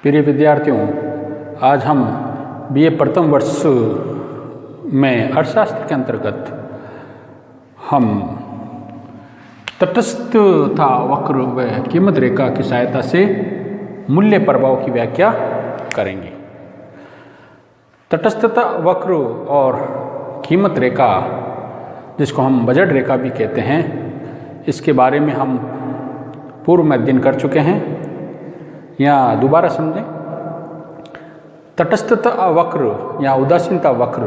प्रिय विद्यार्थियों, आज हम बीए प्रथम वर्ष में अर्थशास्त्र के अंतर्गत हम तटस्थता वक्र व कीमत रेखा की सहायता से मूल्य प्रभाव की व्याख्या करेंगे। तटस्थता वक्र और कीमत रेखा, जिसको हम बजट रेखा भी कहते हैं, इसके बारे में हम पूर्व में अध्ययन कर चुके हैं। यहाँ दोबारा समझें। तटस्थता वक्र या उदासीनता वक्र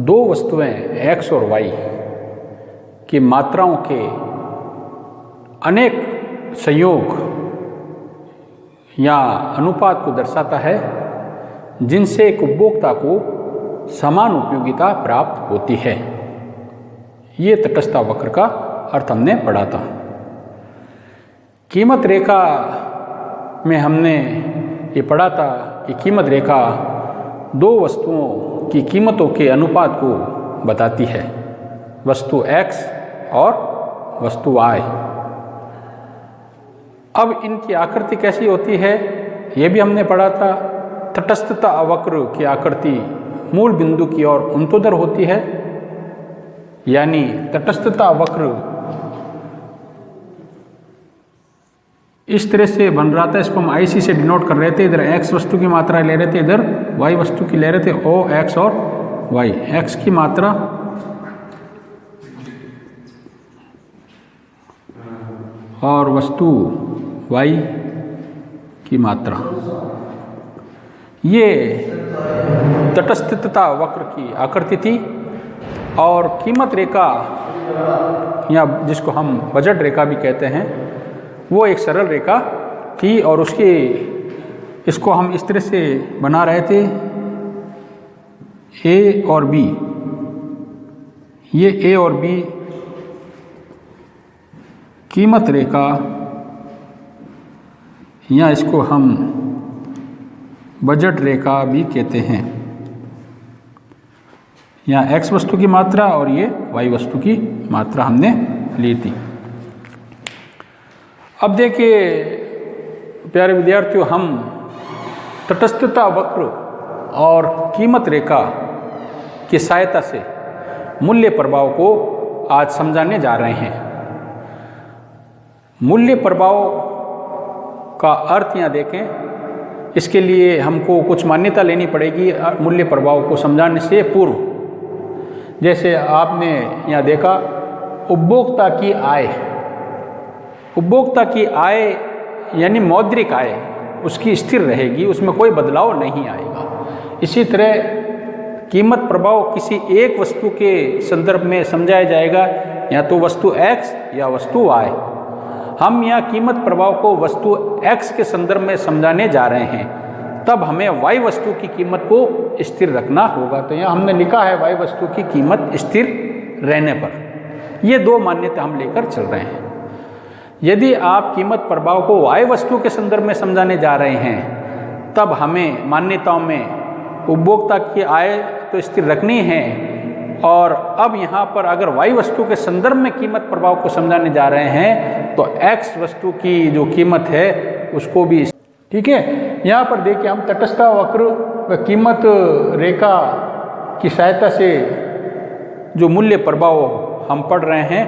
दो वस्तुएं x और y की मात्राओं के अनेक संयोग या अनुपात को दर्शाता है, जिनसे एक उपभोक्ता को समान उपयोगिता प्राप्त होती है। ये तटस्थता वक्र का अर्थ हमने पढ़ा था। कीमत रेखा में हमने ये पढ़ा था कि कीमत रेखा दो वस्तुओं की कीमतों के अनुपात को बताती है, वस्तु x और वस्तु y। अब इनकी आकृति कैसी होती है, ये भी हमने पढ़ा था। तटस्थता वक्र की आकृति मूल बिंदु की ओर उन्तोदर होती है, यानी तटस्थता वक्र इस तरह से बन रहा था। इसको हम IC से डिनोट कर रहे थे। इधर x वस्तु की मात्रा ले रहे थे, इधर y वस्तु की ले रहे थे। O x और y, x की मात्रा और वस्तु y की मात्रा। ये तटस्थता वक्र की आकृति थी। और कीमत रेखा या जिसको हम बजट रेखा भी कहते हैं, वो एक सरल रेखा थी और इसको हम इस तरह से बना रहे थे, A और B। ये A और B कीमत रेखा, या इसको हम बजट रेखा भी कहते हैं। यहाँ x वस्तु की मात्रा और ये y वस्तु की मात्रा हमने ली थी। अब देखिए प्यारे विद्यार्थियों, हम तटस्थता वक्र और कीमत रेखा की सहायता से मूल्य प्रभाव को आज समझाने जा रहे हैं। मूल्य प्रभाव का अर्थ यहाँ देखें। इसके लिए हमको कुछ मान्यता लेनी पड़ेगी मूल्य प्रभाव को समझाने से पूर्व। जैसे आपने यहाँ देखा, उपभोक्ता की आय। उपभोक्ता की आय यानी मौद्रिक आय उसकी स्थिर रहेगी, उसमें कोई बदलाव नहीं आएगा। इसी तरह कीमत प्रभाव किसी एक वस्तु के संदर्भ में समझाया जाएगा, या तो वस्तु x या वस्तु y। हम यहाँ कीमत प्रभाव को वस्तु x के संदर्भ में समझाने जा रहे हैं, तब हमें y वस्तु की कीमत को स्थिर रखना होगा। तो यहाँ हमने लिखा है y वस्तु की कीमत स्थिर रहने पर। ये दो मान्यता हम लेकर चल रहे हैं। यदि आप कीमत प्रभाव को y वस्तु के संदर्भ में समझाने जा रहे हैं, तब हमें मान्यताओं में उपभोक्ता की आय तो स्थिर रखनी है, और अब यहाँ पर अगर y वस्तु के संदर्भ में कीमत प्रभाव को समझाने जा रहे हैं, तो x वस्तु की जो कीमत है उसको भी, ठीक है। यहाँ पर देखिए, हम तटस्थता वक्र व कीमत रेखा की सहायता से जो मूल्य प्रभाव हम पढ़ रहे हैं,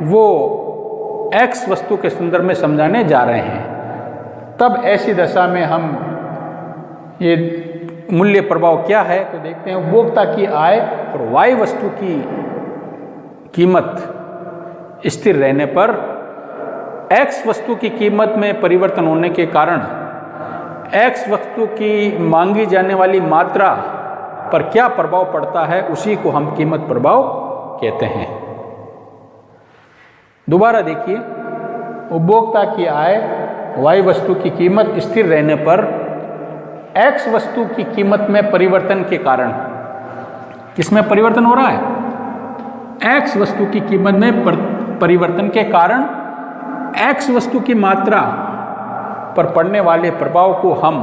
वो x वस्तु के संदर्भ में समझाने जा रहे हैं। तब ऐसी दशा में हम ये मूल्य प्रभाव क्या है तो देखते हैं। उपभोक्ता की आय और y वस्तु की कीमत स्थिर रहने पर x वस्तु की कीमत में परिवर्तन होने के कारण x वस्तु की मांगी जाने वाली मात्रा पर क्या प्रभाव पड़ता है, उसी को हम कीमत प्रभाव कहते हैं। दोबारा देखिए, उपभोक्ता की आय, y वस्तु की कीमत स्थिर रहने पर x वस्तु की कीमत में परिवर्तन के कारण, किसमें परिवर्तन हो रहा है, x वस्तु की कीमत में परिवर्तन के कारण x वस्तु की मात्रा पर पड़ने वाले प्रभाव को हम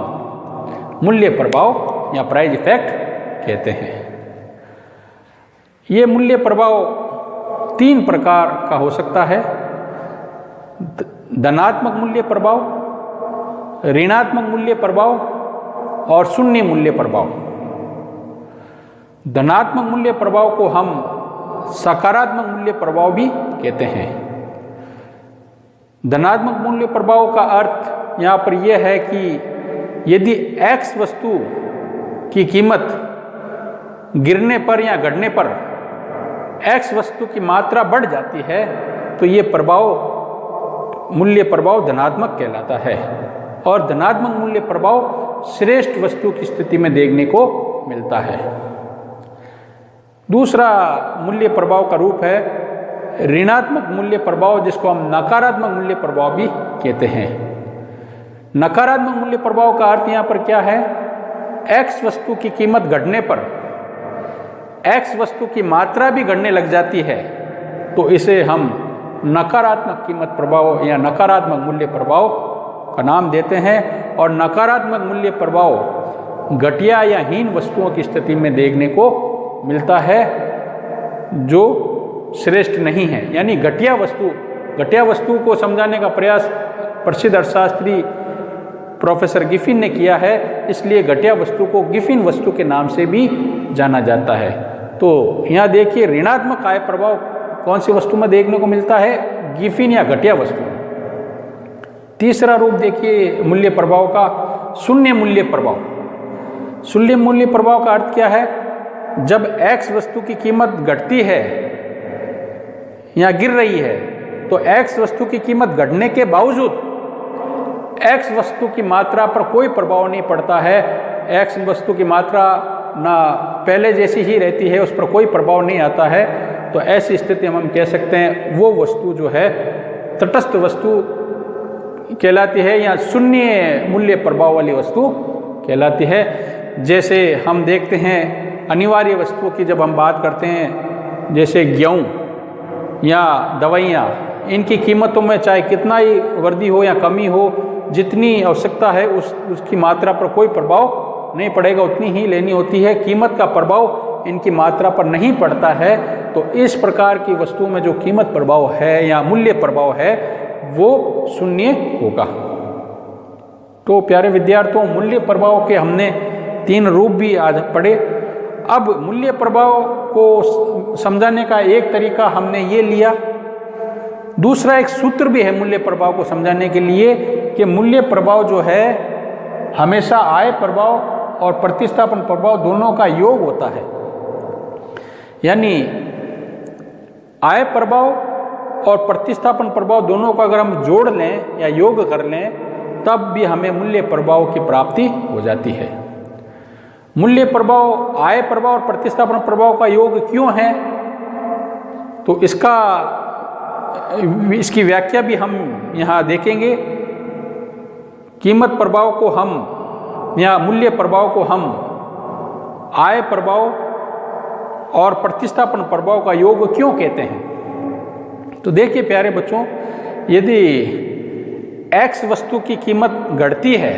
मूल्य प्रभाव या प्राइस इफेक्ट कहते हैं। ये मूल्य प्रभाव तीन प्रकार का हो सकता है। धनात्मक मूल्य प्रभाव, ऋणात्मक मूल्य प्रभाव और शून्य मूल्य प्रभाव। धनात्मक मूल्य प्रभाव को हम सकारात्मक मूल्य प्रभाव भी कहते हैं। धनात्मक मूल्य प्रभाव का अर्थ यहाँ पर यह है कि यदि x वस्तु की कीमत गिरने पर या घटने पर x वस्तु की मात्रा बढ़ जाती है तो ये प्रभाव मूल्य प्रभाव धनात्मक कहलाता है। और धनात्मक मूल्य प्रभाव श्रेष्ठ वस्तु की स्थिति में देखने को मिलता है। दूसरा मूल्य प्रभाव का रूप है ऋणात्मक मूल्य प्रभाव, जिसको हम नकारात्मक मूल्य प्रभाव भी कहते हैं। नकारात्मक मूल्य प्रभाव का अर्थ यहाँ पर क्या है? x वस्तु की कीमत घटने पर x वस्तु की मात्रा भी घटने लग जाती है तो इसे हम नकारात्मक कीमत प्रभाव या नकारात्मक मूल्य प्रभाव का नाम देते हैं। और नकारात्मक मूल्य प्रभाव घटिया या हीन वस्तुओं की स्थिति में देखने को मिलता है जो श्रेष्ठ नहीं है। यानी घटिया वस्तु को समझाने का प्रयास प्रसिद्ध अर्थशास्त्री प्रोफेसर गिफिन ने किया है, इसलिए घटिया वस्तु को गिफिन वस्तु के नाम से भी जाना जाता है। तो यहाँ देखिए ऋणात्मक आय प्रभाव कौन सी वस्तु में देखने को मिलता है? गिफिन या घटिया वस्तु। तीसरा रूप देखिए मूल्य प्रभाव का शून्य मूल्य प्रभाव। शून्य मूल्य प्रभाव का अर्थ क्या है? जब x वस्तु की कीमत घटती है या गिर रही है तो x वस्तु की कीमत घटने के बावजूद x वस्तु की मात्रा पर कोई प्रभाव नहीं पड़ता है। x वस्तु की मात्रा ना पहले जैसी ही रहती है, उस पर कोई प्रभाव नहीं आता है। तो ऐसी स्थिति हम कह सकते हैं वो वस्तु जो है तटस्थ वस्तु कहलाती है या शून्य मूल्य प्रभाव वाली वस्तु कहलाती है। जैसे हम देखते हैं अनिवार्य वस्तुओं की जब हम बात करते हैं, जैसे गेहूँ या दवाइयाँ, इनकी कीमतों में चाहे कितना ही वृद्धि हो या कमी हो, जितनी आवश्यकता है उसकी मात्रा पर कोई प्रभाव नहीं पड़ेगा, उतनी ही लेनी होती है। कीमत का प्रभाव इनकी मात्रा पर नहीं पड़ता है। तो इस प्रकार की वस्तुओं में जो कीमत प्रभाव है या मूल्य प्रभाव है वो शून्य होगा। तो प्यारे विद्यार्थियों, मूल्य प्रभाव के हमने 3 रूप भी आज पढ़े। अब मूल्य प्रभाव को समझाने का एक तरीका हमने ये लिया। दूसरा एक सूत्र भी है मूल्य प्रभाव को समझाने के लिए कि मूल्य प्रभाव जो है हमेशा आय प्रभाव और प्रतिस्थापन प्रभाव दोनों का योग होता है। यानी आय प्रभाव और प्रतिस्थापन प्रभाव दोनों को अगर हम जोड़ लें या योग कर लें तब भी हमें मूल्य प्रभाव की प्राप्ति हो जाती है। मूल्य प्रभाव आय प्रभाव और प्रतिस्थापन प्रभाव का योग क्यों है? तो इसकी व्याख्या भी हम यहाँ देखेंगे। कीमत प्रभाव को हम या मूल्य प्रभाव को हम आय प्रभाव और प्रतिस्थापन प्रभाव का योग क्यों कहते हैं? तो देखिए प्यारे बच्चों, यदि x वस्तु की कीमत घटती है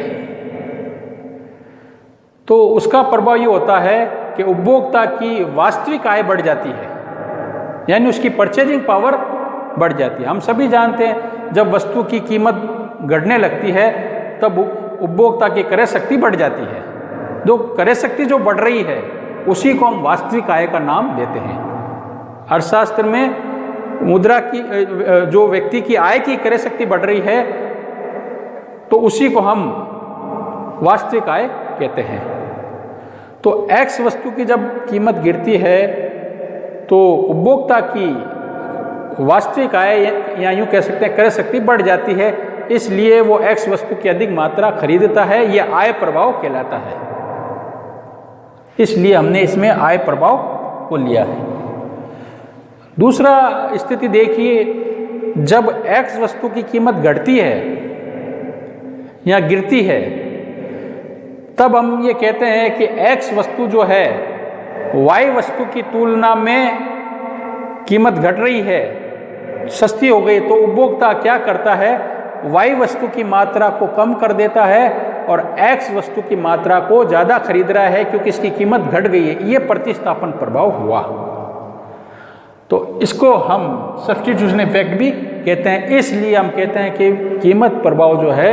तो उसका प्रभाव ये होता है कि उपभोक्ता की वास्तविक आय बढ़ जाती है, यानी उसकी परचेजिंग पावर बढ़ जाती है। हम सभी जानते हैं जब वस्तु की कीमत घटने लगती है तब उपभोक्ता की क्रय शक्ति बढ़ जाती है। जो क्रय शक्ति जो बढ़ रही है उसी को हम वास्तविक आय का नाम देते हैं। अर्थशास्त्र में मुद्रा की जो व्यक्ति की आय की क्रय शक्ति बढ़ रही है तो उसी को हम वास्तविक आय कहते हैं। तो x वस्तु की जब कीमत गिरती है तो उपभोक्ता की वास्तविक आय या यूँ कह सकते हैं क्रय शक्ति बढ़ जाती है, इसलिए वो x वस्तु की अधिक मात्रा खरीदता है। यह आय प्रभाव कहलाता है, इसलिए हमने इसमें आय प्रभाव को लिया है। दूसरा स्थिति देखिए, जब x वस्तु की कीमत घटती है या गिरती है तब हम ये कहते हैं कि x वस्तु जो है y वस्तु की तुलना में कीमत घट रही है, सस्ती हो गई। तो उपभोक्ता क्या करता है? y वस्तु की मात्रा को कम कर देता है और x वस्तु की मात्रा को ज़्यादा खरीद रहा है क्योंकि इसकी कीमत घट गई है। ये प्रतिस्थापन प्रभाव हुआ। तो इसको हम सब्स्टिट्यूशन इफेक्ट भी कहते हैं। इसलिए हम कहते हैं कि कीमत प्रभाव जो है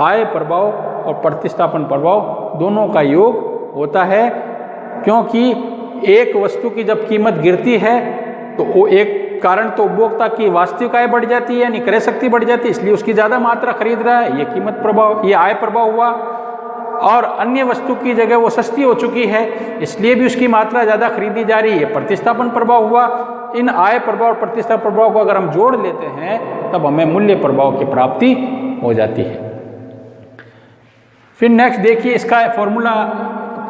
आय प्रभाव और प्रतिस्थापन प्रभाव दोनों का योग होता है, क्योंकि एक वस्तु की जब कीमत गिरती है तो वो एक कारण तो उपभोक्ता की वास्तविक आय बढ़ जाती है, यानी क्रय शक्ति बढ़ जाती है, इसलिए उसकी ज़्यादा मात्रा खरीद रहा है, ये कीमत प्रभाव, ये आय प्रभाव हुआ। और अन्य वस्तु की जगह वो सस्ती हो चुकी है, इसलिए भी उसकी मात्रा ज़्यादा खरीदी जा रही है, प्रतिस्थापन प्रभाव हुआ। इन आय प्रभाव और प्रतिस्थापन प्रभाव को अगर हम जोड़ लेते हैं तब हमें मूल्य प्रभाव की प्राप्ति हो जाती है। फिर नेक्स्ट देखिए इसका फॉर्मूला,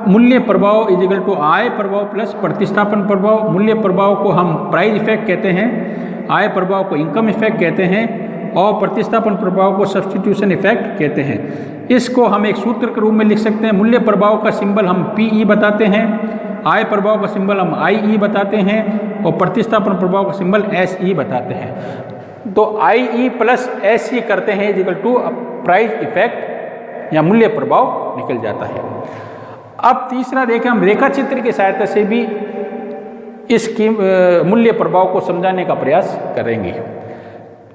मूल्य प्रभाव इज इक्वल टू आय प्रभाव प्लस प्रतिस्थापन प्रभाव। मूल्य प्रभाव को हम प्राइस इफेक्ट कहते हैं, आय प्रभाव को इनकम इफेक्ट कहते हैं और प्रतिस्थापन प्रभाव को सब्स्टिट्यूशन इफेक्ट कहते हैं। इसको हम एक सूत्र के रूप में लिख सकते हैं। मूल्य प्रभाव का सिंबल हम PE बताते हैं, आय प्रभाव का सिंबल हम IE बताते हैं और प्रतिस्थापन प्रभाव का सिंबल SE बताते हैं। तो IE प्लस SE करते हैं is equal to price effect या मूल्य प्रभाव निकल जाता है। अब तीसरा देखें, हम रेखा चित्र की सहायता से भी इसकी मूल्य प्रभाव को समझाने का प्रयास करेंगे।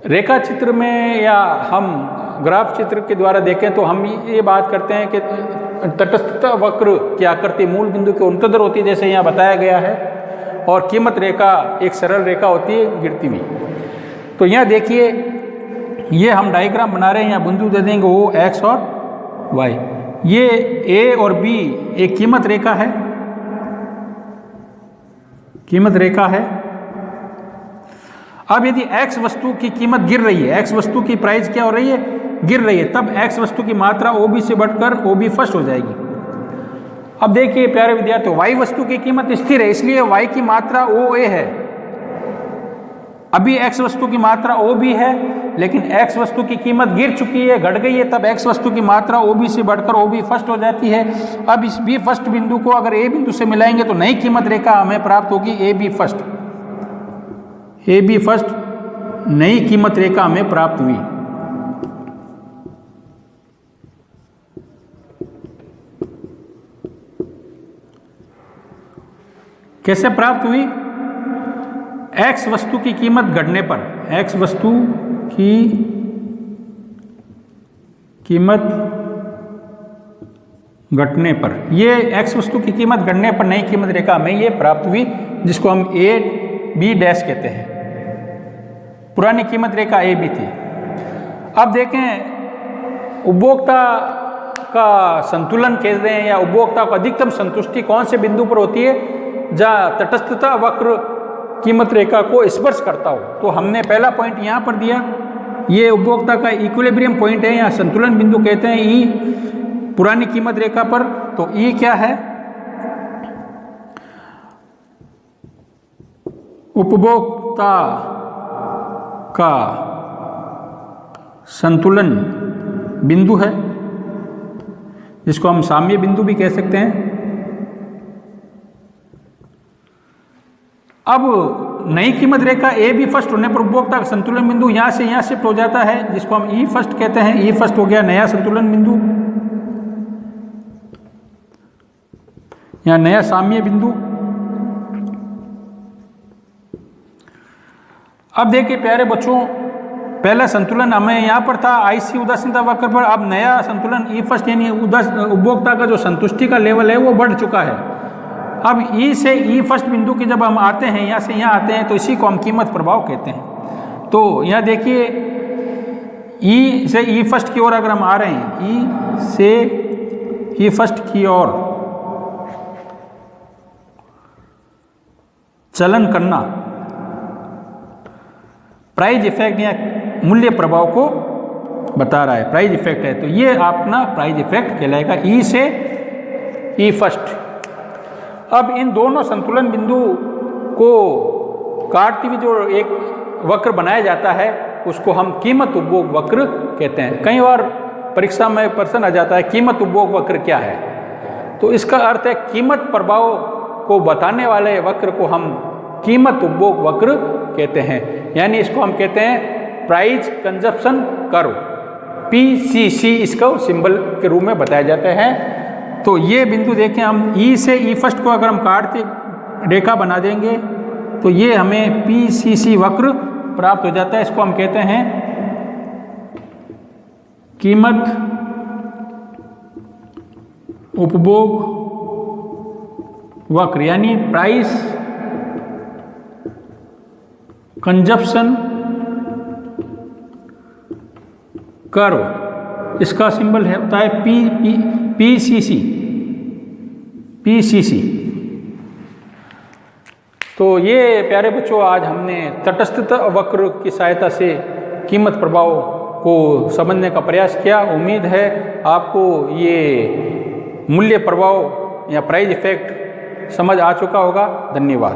रेखा चित्र में या हम ग्राफ चित्र के द्वारा देखें तो हम ये बात करते हैं कि तटस्थता वक्र की आकृति मूल बिंदु के उन्नतर होती है, जैसे यहाँ बताया गया है, और कीमत रेखा एक सरल रेखा होती है गिरती हुई। तो यहाँ देखिए ये हम डायग्राम बना रहे हैं, यहाँ बिंदु दे देंगे वो X और Y। ये A और B एक कीमत रेखा है, कीमत रेखा है। अब यदि X वस्तु की कीमत गिर रही है, X वस्तु की प्राइस क्या हो रही है, गिर रही है, तब X वस्तु की मात्रा OB से बढ़कर OB फर्स्ट हो जाएगी। अब देखिए प्यारे विद्यार्थियों, Y वस्तु की कीमत स्थिर है, इसलिए Y की मात्रा OA है। अभी X वस्तु की मात्रा OB है, लेकिन X वस्तु की कीमत गिर चुकी है, घट गई है, तब X वस्तु की मात्रा OB से बढ़कर OB फर्स्ट हो जाती है। अब इस B फर्स्ट बिंदु को अगर A बिंदु से मिलाएंगे तो नई कीमत रेखा हमें प्राप्त होगी AB फर्स्ट। AB फर्स्ट नई कीमत रेखा हमें प्राप्त हुई। कैसे प्राप्त हुई? X वस्तु की कीमत घटने पर, X वस्तु की कीमत घटने पर, ये X वस्तु की कीमत घटने पर नई कीमत रेखा हमें ये प्राप्त हुई, जिसको हम AB डैश कहते हैं। पुरानी कीमत रेखा AB थी। अब देखें उपभोक्ता का संतुलन कहते हैं या उपभोक्ता को अधिकतम संतुष्टि कौन से बिंदु पर होती है, जहाँ तटस्थता वक्र कीमत रेखा को स्पर्श करता हो। तो हमने पहला पॉइंट यहाँ't पर दिया, ये उपभोक्ता का इक्विलिब्रियम पॉइंट है या संतुलन बिंदु कहते हैं E पुरानी कीमत रेखा पर। तो E क्या है? उपभोक्ता का संतुलन बिंदु है, जिसको हम साम्य बिंदु भी कह सकते हैं। अब नई कीमत रेखा AB फर्स्ट होने पर उपभोक्ता का संतुलन बिंदु यहाँ से शिफ्ट हो जाता है, जिसको हम E फर्स्ट कहते हैं। E फर्स्ट हो गया नया संतुलन बिंदु या नया साम्य बिंदु। अब देखिए प्यारे बच्चों, पहला संतुलन हमें यहाँ पर था IC उदासीनता वक्र पर, अब नया संतुलन E फर्स्ट यानी उपभोक्ता का जो संतुष्टि का लेवल है वो बढ़ चुका है। अब E से E फर्स्ट बिंदु के जब हम आते हैं, यहाँ से यहाँ आते हैं, तो इसी को हम कीमत प्रभाव कहते हैं। तो यहाँ देखिए E से E फर्स्ट की ओर अगर हम आ रहे हैं, E से E फर्स्ट की ओर चलन करना प्राइस इफेक्ट या मूल्य प्रभाव को बता रहा है, प्राइस इफेक्ट है। तो ये अपना प्राइस इफेक्ट कहलाएगा E से E फर्स्ट। अब इन दोनों संतुलन बिंदु को काटती हुई जो एक वक्र बनाया जाता है उसको हम कीमत उपभोग वक्र कहते हैं। कई बार परीक्षा में प्रश्न आ जाता है कीमत उपभोग वक्र क्या है, तो इसका अर्थ है कीमत प्रभाव को बताने वाले वक्र को हम कीमत उपभोग वक्र कहते हैं। यानी इसको हम कहते हैं प्राइस कंजप्शन कर्व, PCC इसको सिंबल के रूप में बताया जाता है। तो ये बिंदु देखें, हम E से E फर्स्ट को अगर हम काट के रेखा बना देंगे तो ये हमें PCC वक्र प्राप्त हो जाता है। इसको हम कहते हैं कीमत, उपभोग वक्र यानी प्राइस कंजप्शन कर्व, इसका सिंबल होता है पीसीसी। तो ये प्यारे बच्चों, आज हमने तटस्थता वक्र की सहायता से कीमत प्रभाव को समझने का प्रयास किया। उम्मीद है आपको ये मूल्य प्रभाव या प्राइस इफेक्ट समझ आ चुका होगा। धन्यवाद।